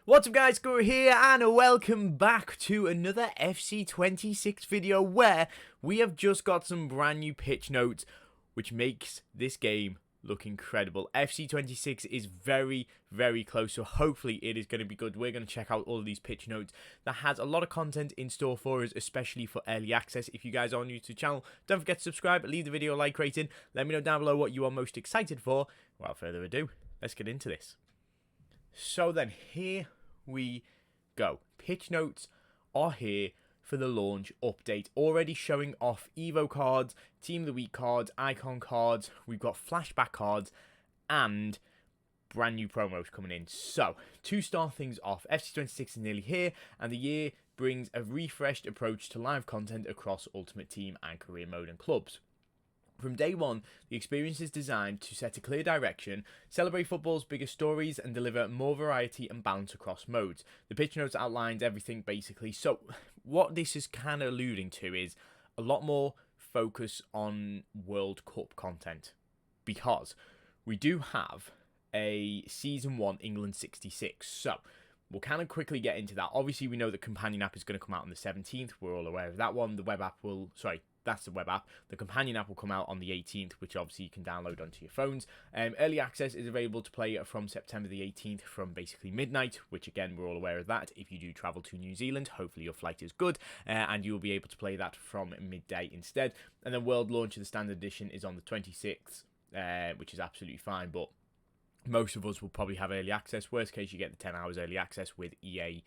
What's up guys, Guru here and welcome back to another FC26 video where we have just got some brand new pitch notes which makes this game look incredible. FC26 is very close, so hopefully it is going to be good. We're going to check out all of these pitch notes that has a lot of content in store for us, especially for early access. If you guys are new to the channel, don't forget to subscribe, leave the video a like rating, let me know down below what you are most excited for. Without further ado, let's get into this. So then, here we go. Pitch notes are here for the launch update. Already showing off Evo cards, Team of the Week cards, Icon cards. We've got flashback cards and brand new promos coming in. So, to start things off, FC26 is nearly here and the year brings a refreshed approach to live content across Ultimate Team and Career Mode and clubs. From day one, the experience is designed to set a clear direction, celebrate football's biggest stories, and deliver more variety and balance across modes. The pitch notes outlines everything basically. So, what this is kind of alluding to is a lot more focus on World Cup content, because we do have a Season 1 England 66. So, we'll kind of quickly get into that. Obviously, we know the companion app is going to come out on the 17th. We're all aware of that one. The web app will... That's the web app. The companion app will come out on the 18th, which obviously you can download onto your phones. Early access is available to play from September the 18th from basically midnight, which again, we're all aware of that. If you do travel to New Zealand, hopefully your flight is good, and you'll be able to play that from midday instead. And then world launch of the standard edition is on the 26th, which is absolutely fine, but most of us will probably have early access. Worst case, you get the 10 hours early access with EA.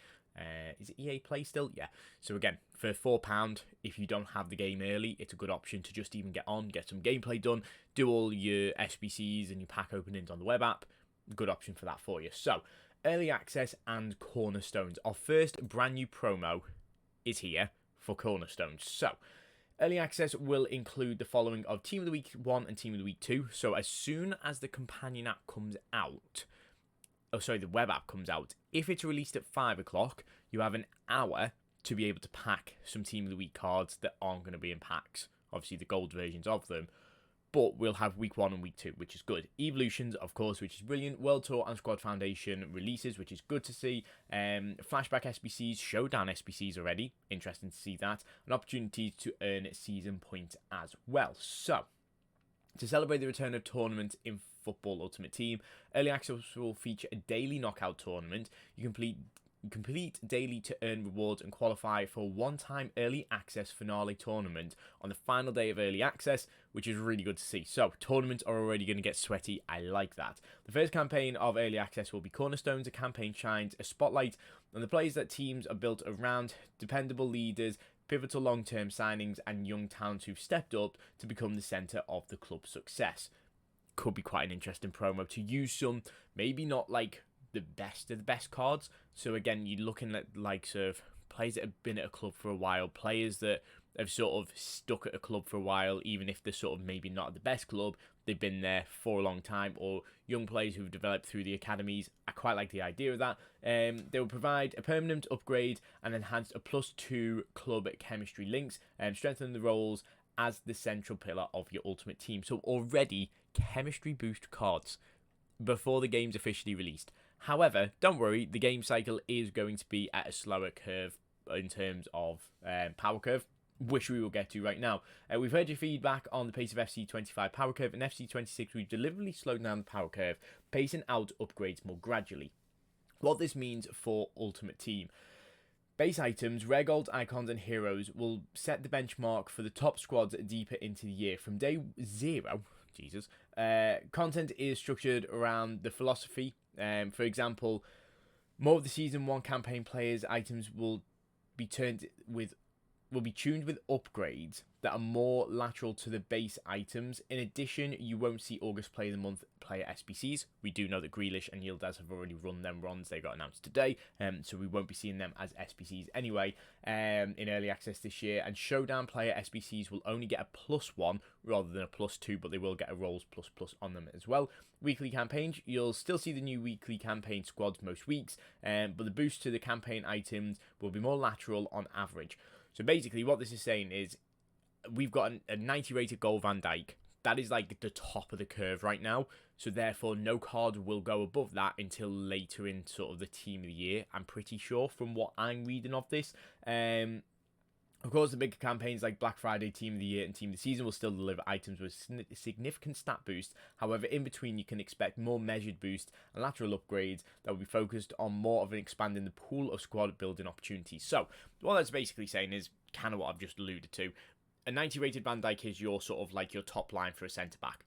Is it EA Play still? Yeah. So again, for £4, if you don't have the game early, it's a good option to just even get on, get some gameplay done, do all your SBCs and your pack openings on the web app. Good option for that for you. So, early access and cornerstones. Our first brand new promo is here for cornerstones. So, early access will include the following of Team of the Week 1 and Team of the Week 2. So, as soon as the companion app comes out, the web app comes out. If it's released at 5 o'clock, you have an hour to be able to pack some Team of the Week cards that aren't going to be in packs. Obviously, the gold versions of them. But we'll have Week 1 and Week 2, which is good. Evolutions, of course, which is brilliant. World Tour and Squad Foundation releases, which is good to see. Flashback SBCs, Showdown SBCs already. Interesting to see that. An opportunity to earn season points as well. So, to celebrate the return of tournament in Football Ultimate Team, early access will feature a daily knockout tournament. You complete daily to earn rewards and qualify for a one-time early access finale tournament on the final day of early access, which is really good to see. So, tournaments are already going to get sweaty. I like that. The first campaign of early access will be Cornerstones. The campaign shines a spotlight on the players that teams are built around, dependable leaders, pivotal long-term signings, and young talents who've stepped up to become the centre of the club's success. Could be quite an interesting promo to use some, maybe not like the best of the best cards. So again, you're looking at likes of players that have been at a club for a while, players that have sort of stuck at a club for a while, even if they're sort of maybe not at the best club, they've been there for a long time, or young players who've developed through the academies. I quite like the idea of that. They will provide a permanent upgrade and enhance a +2 club chemistry links, and strengthen the roles as the central pillar of your ultimate team. So already chemistry boost cards before the game's officially released. However, don't worry, the game cycle is going to be at a slower curve in terms of power curve, which we will get to right now. We've heard your feedback on the pace of FC25 power curve, and FC26 we've deliberately slowed down the power curve, pacing out upgrades more gradually. What this means for Ultimate Team: base items, rare gold, icons, and heroes will set the benchmark for the top squads deeper into the year. From day 0, content is structured around the philosophy. For example, more of the Season 1 campaign players' items will be tuned with upgrades that are more lateral to the base items. In addition, you won't see August Player of the Month player SBCs. We do know that Grealish and Yildiz have already run them runs. They got announced today, so we won't be seeing them as SBCs anyway in early access this year. And Showdown player SBCs will only get a +1 rather than a +2, but they will get a rolls ++ on them as well. Weekly campaigns, you'll still see the new weekly campaign squads most weeks, but the boost to the campaign items will be more lateral on average. So basically what this is saying is we've got a 90 rated goal Van Dijk that is like the top of the curve right now. So therefore, no card will go above that until later in sort of the team of the year. I'm pretty sure from what I'm reading of this. Of course, the bigger campaigns like Black Friday, Team of the Year, and Team of the Season will still deliver items with significant stat boosts. However, in between, you can expect more measured boosts and lateral upgrades that will be focused on more of an expanding the pool of squad building opportunities. So, what that's basically saying is kind of what I've just alluded to. A 90 rated Van Dijk is your sort of like your top line for a centre back.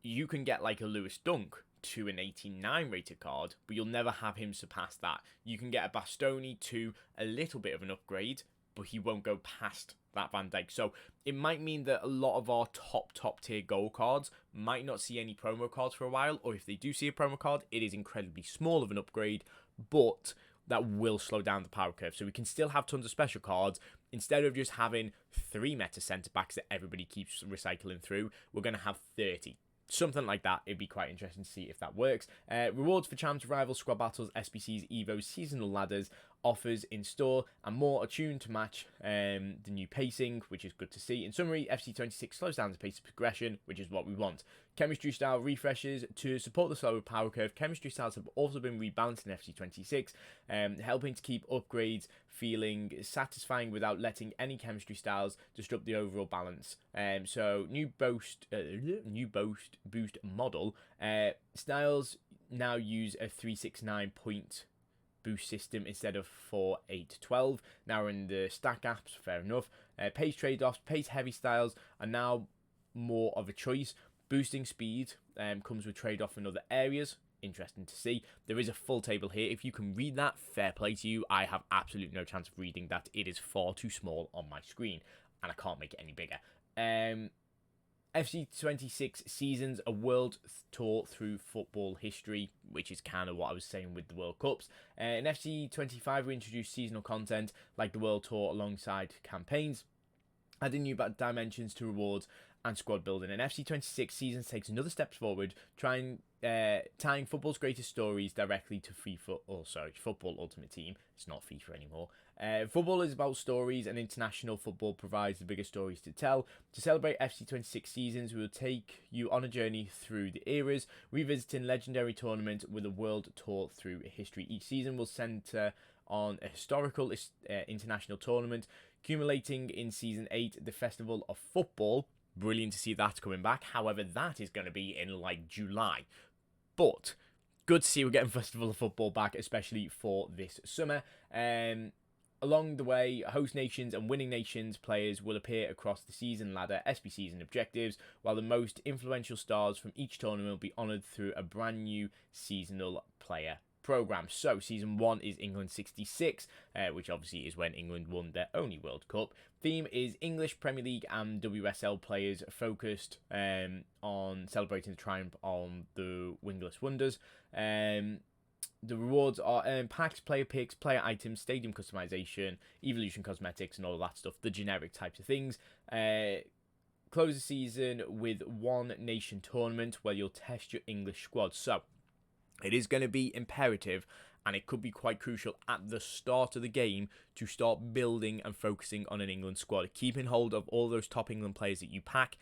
You can get like a Lewis Dunk to an 89 rated card, but you'll never have him surpass that. You can get a Bastoni to a little bit of an upgrade, but he won't go past that Van Dijk. So it might mean that a lot of our top tier goal cards might not see any promo cards for a while, or if they do see a promo card, it is incredibly small of an upgrade, but that will slow down the power curve. So we can still have tons of special cards. Instead of just having 3 meta centre backs that everybody keeps recycling through, we're going to have 30. Something like that. It'd be quite interesting to see if that works. Rewards for champs, rivals, squad battles, SBCs, Evos, seasonal ladders, offers in store, and more attuned to match the new pacing, which is good to see. In summary, FC26 slows down the pace of progression, which is what we want. Chemistry style refreshes to support the slower power curve. Chemistry styles have also been rebalanced in FC26, helping to keep upgrades feeling satisfying without letting any chemistry styles disrupt the overall balance. So new boost model styles now use a 369 point boost system instead of 4-8-12. Now in the stack apps, fair enough. Pace trade-offs, pace heavy styles are now more of a choice. Boosting speed comes with trade-off in other areas. Interesting to see. There is a full table here. If you can read that, fair play to you. I have absolutely no chance of reading that. It is far too small on my screen, and I can't make it any bigger. FC26 seasons a world tour through football history, which is kind of what I was saying with the World Cups. In FC25, we introduced seasonal content like the World Tour alongside campaigns, adding new dimensions to rewards and squad building. And FC26 seasons takes another step forward, tying football's greatest stories directly to Football Ultimate Team. It's not FIFA anymore. Football is about stories, and international football provides the biggest stories to tell. To celebrate FC26 seasons, we will take you on a journey through the eras, revisiting legendary tournament with a world tour through history. Each season will centre on a historical international tournament, culminating in Season 8, the Festival of Football. Brilliant to see that coming back. However, that is going to be in like July. But good to see we're getting Festival of Football back, especially for this summer. Along the way, host nations and winning nations players will appear across the season ladder, SBCs and objectives, while the most influential stars from each tournament will be honoured through a brand new seasonal player program. So Season 1 is England 66, which obviously is when England won their only World Cup. Theme is English Premier League and WSL players focused on celebrating the triumph on the wingless wonders. The rewards are packs, player picks, player items, stadium customization, evolution cosmetics, and all of that stuff, the generic types of things. Close the season with one nation tournament where you'll test your English squad. So it is going to be imperative, and it could be quite crucial at the start of the game to start building and focusing on an England squad. Keeping hold of all those top England players that you pack,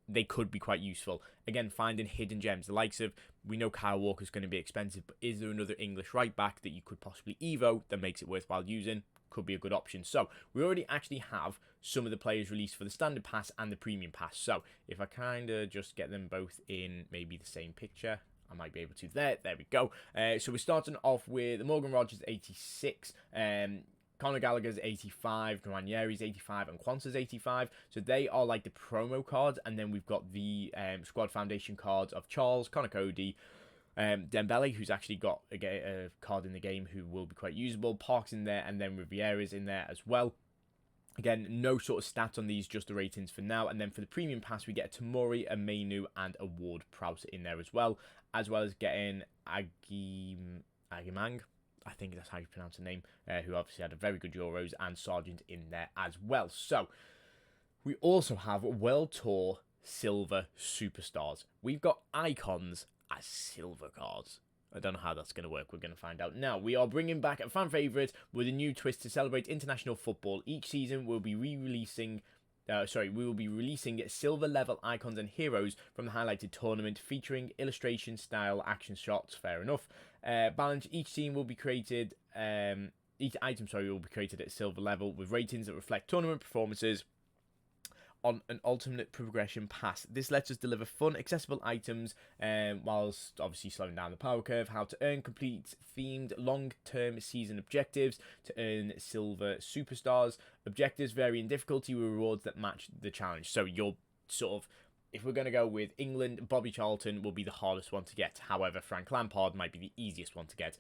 they could be quite useful. Again, finding hidden gems, the likes of, we know Kyle Walker's going to be expensive, but is there another English right back that you could possibly Evo that makes it worthwhile using? Could be a good option. So we already actually have some of the players released for the standard pass and the premium pass. So if I kind of just get them both in maybe the same picture, I might be able to. There we go. So we're starting off with Morgan Rogers 86, Conor Gallagher's 85, Ranieri's 85, and Kwanzaa's 85. So they are like the promo cards, and then we've got the Squad Foundation cards of Charles, Conor Cody, Dembele, who's actually got a card in the game who will be quite usable, Park's in there, and then Riviera's in there as well. Again, no sort of stats on these, just the ratings for now. And then for the premium pass, we get Tomori, a Mainu, and a Ward-Prowse in there as well as getting Agimang, I think that's how you pronounce the name, who obviously had a very good Euros, and Sargent in there as well. So we also have World Tour Silver Superstars. We've got icons as silver cards. I don't know how that's going to work. We're going to find out now. We are bringing back a fan favourite with a new twist to celebrate international football. Each season we'll be re-releasing we will be releasing silver level icons and heroes from the highlighted tournament, featuring illustration style action shots. Fair enough. Balance. Each team will be created. Each item, will be created at silver level with ratings that reflect tournament performances on an alternate progression path. This lets us deliver fun, accessible items, whilst obviously slowing down the power curve. How to earn complete themed long-term season objectives to earn silver superstars. Objectives vary in difficulty with rewards that match the challenge. So you're sort of, if we're going to go with England, Bobby Charlton will be the hardest one to get. However, Frank Lampard might be the easiest one to get.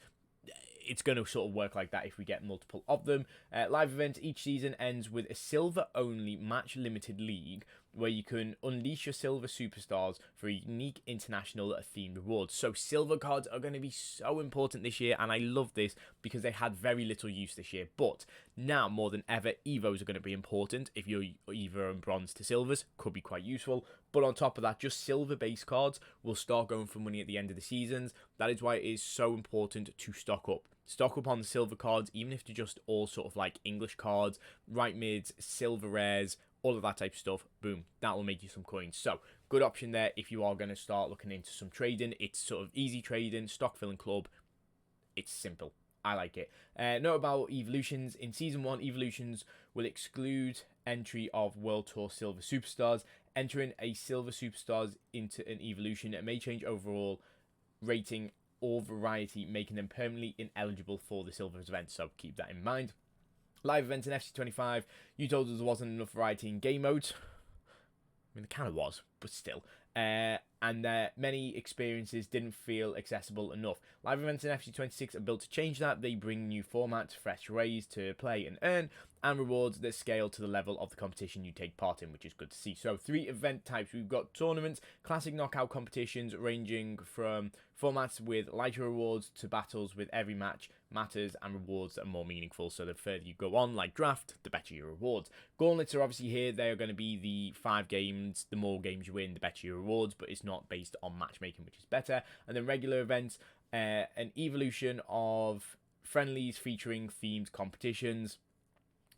It's going to sort of work like that if we get multiple of them. Live events. Each season ends with a silver-only match-limited league where you can unleash your silver superstars for a unique international themed rewards. So silver cards are going to be so important this year, and I love this because they had very little use this year. But now, more than ever, Evos are going to be important. If you're Evo and bronze to silvers, could be quite useful. But on top of that, just silver base cards will start going for money at the end of the seasons. That is why it is so important to stock up. Stock up on the silver cards, even if they're just all sort of like English cards, right mids, silver rares, all of that type of stuff. Boom, that will make you some coins. So good option there if you are going to start looking into some trading. It's sort of easy trading, stock filling club. It's simple. I like it. Note about evolutions. In Season 1, evolutions will exclude entry of World Tour Silver Superstars. Entering a Silver Superstars into an evolution, it may change overall rating or variety, making them permanently ineligible for the Silvers event. So keep that in mind. Live events in FC25. You told us there wasn't enough variety in game modes. I mean, there kind of was, but still. And many experiences didn't feel accessible enough. Live events in FC26 are built to change that. They bring new formats, fresh ways to play and earn, and rewards that scale to the level of the competition you take part in, which is good to see. So 3 event types. We've got tournaments, classic knockout competitions ranging from formats with lighter rewards to battles with every match matters and rewards that are more meaningful. So the further you go on, like draft, the better your rewards. Gauntlets are obviously here. They are going to be the 5 games. The more games you win, the better your rewards, but it's not based on matchmaking, which is better. And then regular events, an evolution of friendlies featuring themed competitions.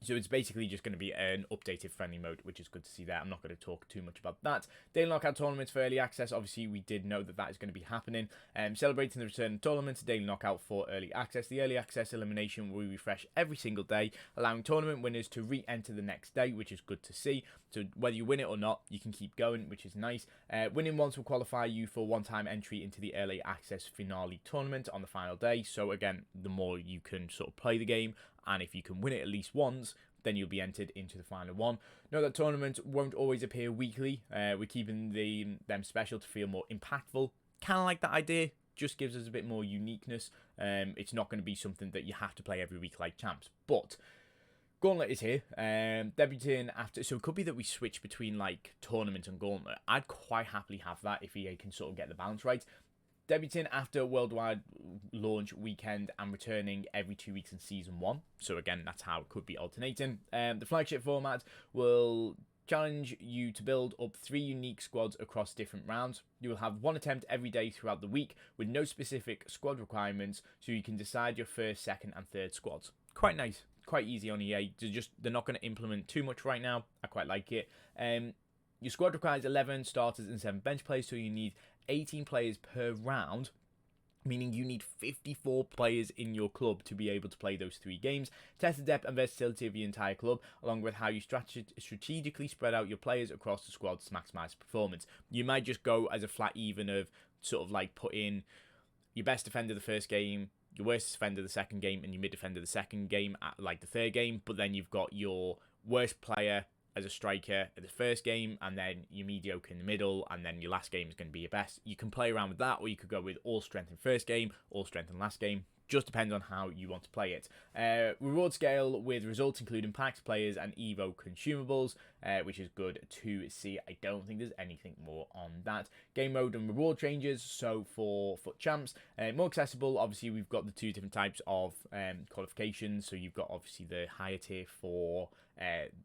So it's basically just going to be an updated friendly mode, which is good to see there. I'm not going to talk too much about that. Daily knockout tournaments for early access. Obviously, we did know that is going to be happening. Celebrating the return of tournaments, daily knockout for early access. The early access elimination will refresh every single day, allowing tournament winners to re-enter the next day, which is good to see. So whether you win it or not, you can keep going, which is nice. Winning once will qualify you for one-time entry into the early access finale tournament on the final day. So again, the more you can sort of play the game, and if you can win it at least once, then you'll be entered into the final one. Note that tournaments won't always appear weekly. We're keeping them special to feel more impactful. Kind of like that idea. Just gives us a bit more uniqueness. It's not going to be something that you have to play every week like champs. But Gauntlet is here. Debuting after, so it could be that we switch between like tournament and Gauntlet. I'd quite happily have that if EA can sort of get the balance right. Debuting after worldwide launch weekend and returning every 2 weeks in Season 1. So again, that's how it could be alternating. The flagship format will challenge you to build up 3 unique squads across different rounds. You will have 1 attempt every day throughout the week with no specific squad requirements, so you can decide your first, second and third squads. Quite nice. Quite easy on EA. They're not going to implement too much right now. I quite like it. Your squad requires 11 starters and 7 bench players, so you need 18 players per round, meaning you need 54 players in your club to be able to play those 3 games. Test the depth and versatility of your entire club, along with how you strategically spread out your players across the squad to maximize performance. You might just go as a flat even of sort of like put in your best defender the first game, your worst defender the second game, and your mid defender the second game at like the third game, but then you've got your worst player as a striker at the first game, and then your mediocre in the middle, and then your last game is going to be your best. You can play around with that, or you could go with all strength in first game, all strength in last game. Just depends on how you want to play it. Reward scale with results including packs, players, and Evo consumables, which is good to see. I don't think there's anything more on that. Game mode and reward changes. So for champs, more accessible. Obviously, we've got the 2 different types of qualifications. So you've got obviously the higher tier for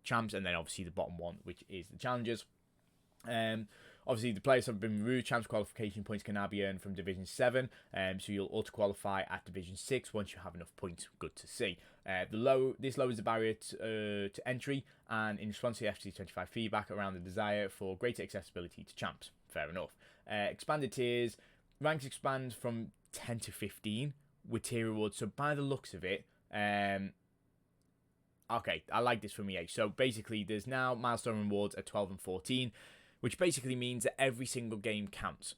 champs, and then obviously the bottom one, which is the challengers. Obviously, the players have been removed. Champs qualification points can now be earned from Division 7, so you'll auto-qualify at Division 6 once you have enough points. Good to see. This lowers the barrier to entry, and in response to the FC25 feedback around the desire for greater accessibility to champs. Fair enough. Expanded tiers. Ranks expand from 10 to 15 with tier rewards. So by the looks of it, okay, I like this from EA. So basically, there's now milestone rewards at 12 and 14, which basically means that every single game counts.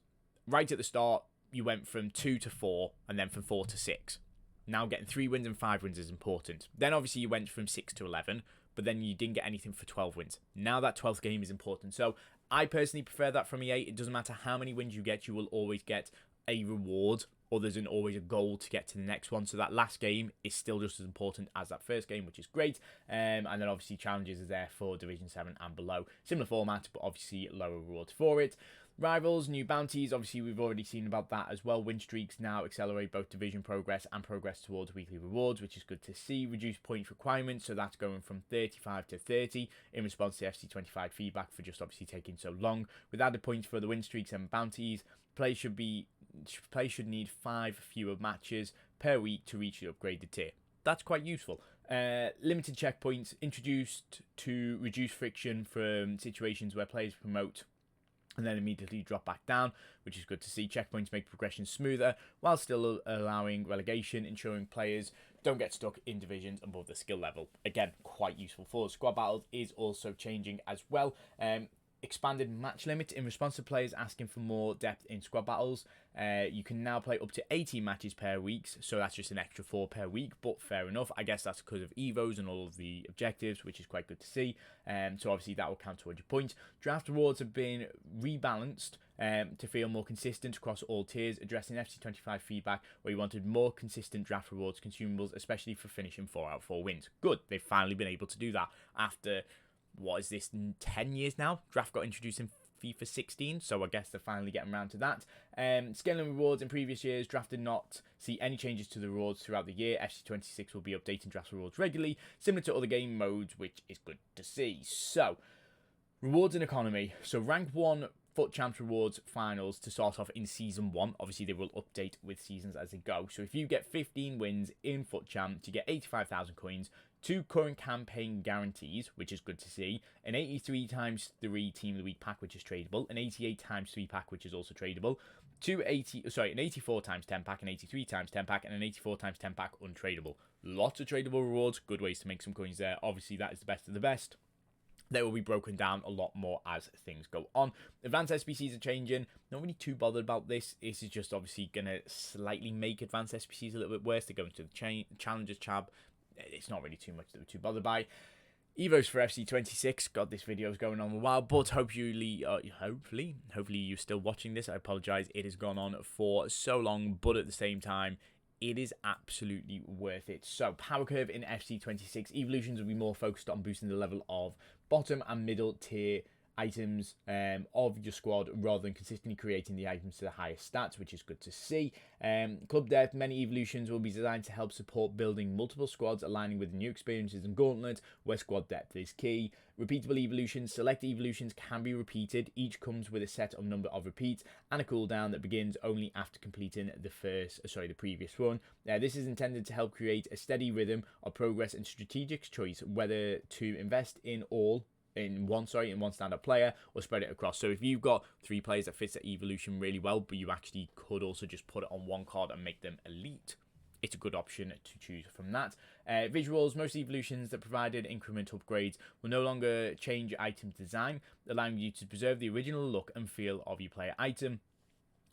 Right at the start, you went from 2 to 4, and then from 4 to 6. Now getting 3 wins and 5 wins is important. Then obviously you went from 6 to 11, but then you didn't get anything for 12 wins. Now that 12th game is important. So I personally prefer that from EA. It doesn't matter how many wins you get, you will always get a reward, or there's always a goal to get to the next one. So that last game is still just as important as that first game, which is great. And then obviously challenges are there for Division 7 and below. Similar format, but obviously lower rewards for it. Rivals, new bounties, obviously we've already seen about that as well. Win streaks now accelerate both division progress and progress towards weekly rewards, which is good to see. Reduced points requirements, so that's going from 35 to 30 in response to FC25 feedback for just obviously taking so long. With added points for the win streaks and bounties, players should need 5 fewer matches per week to reach the upgraded tier. That's quite useful. Limited checkpoints introduced to reduce friction from situations where players promote and then immediately drop back down, which is good to see. Checkpoints make progression smoother while still allowing relegation, ensuring players don't get stuck in divisions above the skill level. Again, quite useful for us. Squad battles is also changing as well. Expanded match limit in response to players asking for more depth in squad battles. You can now play up to 18 matches per week, so that's just an extra 4 per week, but fair enough. I guess that's because of Evos and all of the objectives, which is quite good to see. So obviously that will count towards your points. Draft rewards have been rebalanced to feel more consistent across all tiers, addressing FC25 feedback where you wanted more consistent draft rewards consumables, especially for finishing 4 out of 4 wins. Good, they've finally been able to do that after, what is this, 10 years now? Draft got introduced in FIFA 16, so I guess they're finally getting around to that. Scaling rewards in previous years, draft did not see any changes to the rewards throughout the year. FC26 will be updating draft rewards regularly, similar to other game modes, which is good to see. So, rewards and economy. So, rank 1 FUT Champs rewards finals to start off in Season 1. Obviously, they will update with seasons as they go. So, if you get 15 wins in FUT Champ, you get 85,000 coins, 2 current campaign guarantees, which is good to see, an 83 times 3 Team of the Week pack, which is tradable, an 88 times 3 pack, which is also tradable, an 84 times 10 pack, an 83 times 10 pack, and an 84 times 10 pack untradeable. Lots of tradable rewards, good ways to make some coins there. Obviously, that is the best of the best. They will be broken down a lot more as things go on. Advanced SBCs are changing. Not really too bothered about this. This is just obviously going to slightly make advanced SBCs a little bit worse. They go into the Challengers tab. It's not really too much that we're too bothered by. Evos for FC26. God, this video is going on a while, but hopefully you're still watching this. I apologise, it has gone on for so long, but at the same time, it is absolutely worth it. So, power curve in FC26. Evolutions will be more focused on boosting the level of bottom and middle tier items of your squad rather than consistently creating the items to the highest stats, which is good to see. Club depth, many evolutions will be designed to help support building multiple squads, aligning with the new experiences in Gauntlet, where squad depth is key. Repeatable evolutions, select evolutions can be repeated. Each comes with a set of number of repeats and a cooldown that begins only after completing the previous run. This is intended to help create a steady rhythm of progress and strategic choice whether to invest in one standard player or spread it across. So if you've got 3 players that fits that evolution really well, but you actually could also just put it on one card and make them elite, it's a good option to choose from that. Visuals, most evolutions that provided incremental upgrades will no longer change item design, allowing you to preserve the original look and feel of your player item.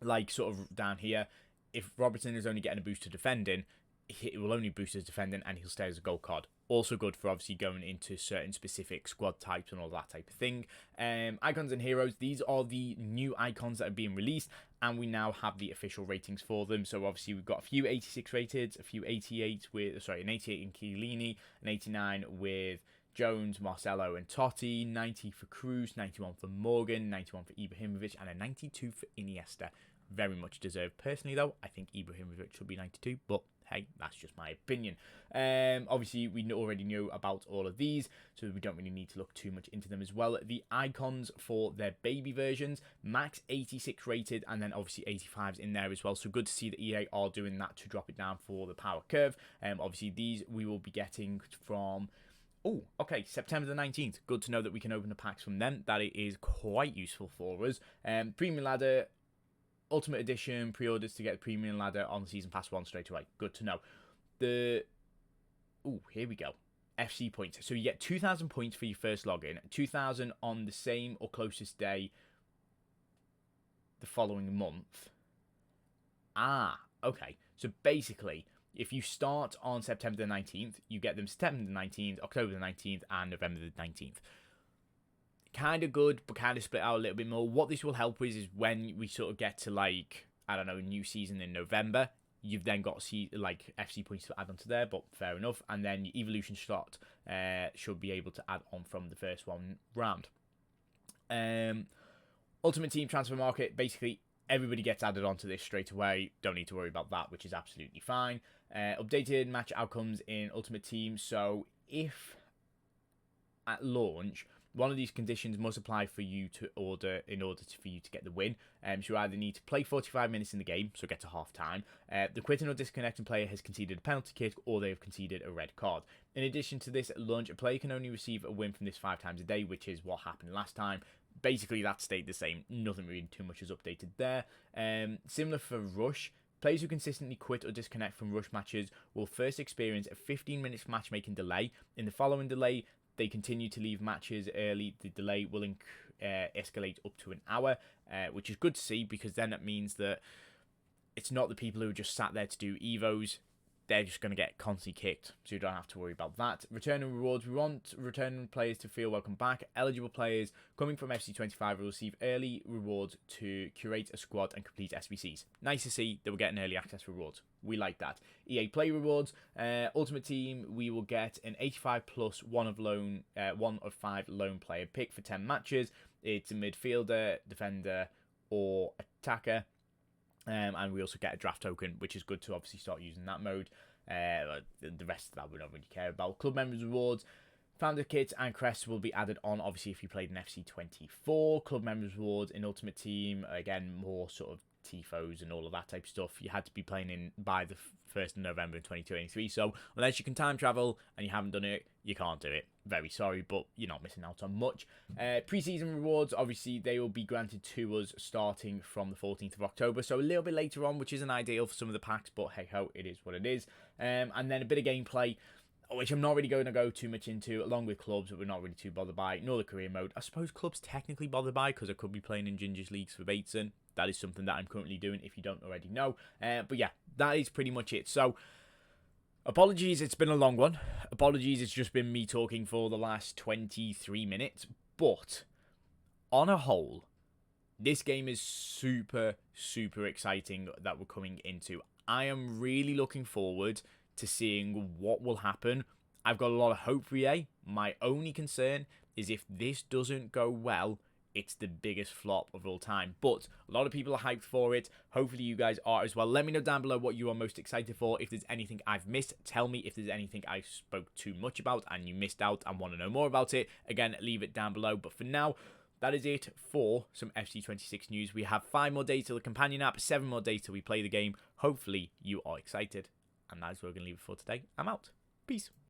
Like sort of down here, if Robertson is only getting a boost to defending, it will only boost his defending and he'll stay as a gold card. Also good for obviously going into certain specific squad types and all that type of thing. Icons and heroes, these are the new icons that are being released, and we now have the official ratings for them. So obviously we've got a few 86 rated, a few 88 with, an 88 in Chiellini, an 89 with Jones, Marcelo and Totti, 90 for Cruz, 91 for Morgan, 91 for Ibrahimovic, and a 92 for Iniesta. Very much deserved. Personally, though, I think Ibrahimovic should be 92, but hey, that's just my opinion. Obviously, we already knew about all of these, so we don't really need to look too much into them as well. The icons for their baby versions, max 86 rated, and then obviously 85s in there as well. So good to see that EA are doing that to drop it down for the power curve. Obviously, these we will be getting from... Oh, okay, September the 19th. Good to know that we can open the packs from them. That it is quite useful for us. Premium Ladder, Ultimate Edition, pre-orders to get the Premium Ladder on the Season Pass 1 straight away. Good to know. Oh, here we go. FC points. So you get 2,000 points for your first login. 2,000 on the same or closest day the following month. Ah, okay. So basically, if you start on September the 19th, you get them September the 19th, October the 19th, and November the 19th. Kind of good, but kind of split out a little bit more. What this will help with is when we sort of get to, like, I don't know, new season in November, you've then got like FC points to add onto there, but fair enough. And then your evolution slot should be able to add on from the first one round. Ultimate Team Transfer Market, basically everybody gets added onto this straight away. Don't need to worry about that, which is absolutely fine. Updated match outcomes in Ultimate Team. So if at launch, one of these conditions must apply for you to order in order for you to get the win. So you either need to play 45 minutes in the game, so get to half time. The quitting or disconnecting player has conceded a penalty kick, or they have conceded a red card. In addition to this, at launch, a player can only receive a win from this 5 times a day, which is what happened last time. Basically, that stayed the same. Nothing really too much is updated there. Similar for Rush. Players who consistently quit or disconnect from Rush matches will first experience a 15 minutes matchmaking delay. In the following delay, they continue to leave matches early. The delay will escalate up to an hour, which is good to see, because then it means that it's not the people who just sat there to do Evos. They're just going to get constantly kicked, so you don't have to worry about that. Returning rewards. We want returning players to feel welcome back. Eligible players coming from FC25 will receive early rewards to curate a squad and complete SBCs. Nice to see that we're getting early access rewards. We like that. EA Play rewards. Ultimate Team, we will get an 85 plus one of 5 lone player pick for 10 matches. It's a midfielder, defender, or attacker. And we also get a draft token, which is good to obviously start using that mode. The rest of that we don't really care about. Club members rewards. Founder kits and crests will be added on, obviously, if you played in FC24. Club members rewards in Ultimate Team. Again, more sort of TIFOs and all of that type of stuff. You had to be playing in by the 1st of November in 2023. So unless you can time travel and you haven't done it, you can't do it. Very sorry, but you're not missing out on much. Pre-season rewards, obviously, they will be granted to us starting from the 14th of October. So a little bit later on, which isn't ideal for some of the packs, but hey-ho, it is what it is. And then a bit of gameplay, which I'm not really going to go too much into, along with clubs that we're not really too bothered by, nor the career mode. I suppose clubs technically bothered by, because I could be playing in Gingers Leagues for Bateson. That is something that I'm currently doing, if you don't already know. But yeah, that is pretty much it. So, apologies, it's been a long one. Apologies, it's just been me talking for the last 23 minutes. But, on a whole, this game is super, super exciting that we're coming into. I am really looking forward to seeing what will happen. I've got a lot of hope for EA. My only concern is if this doesn't go well, it's the biggest flop of all time. But a lot of people are hyped for it. Hopefully you guys are as well. Let me know down below what you are most excited for. If there's anything I've missed, tell me. If there's anything I spoke too much about and you missed out and want to know more about it, again, leave it down below. But for now, that is it for some FC26 news. We have 5 more days till the companion app, 7 more days till we play the game. Hopefully you are excited. And that's where we're going to leave it for today. I'm out. Peace.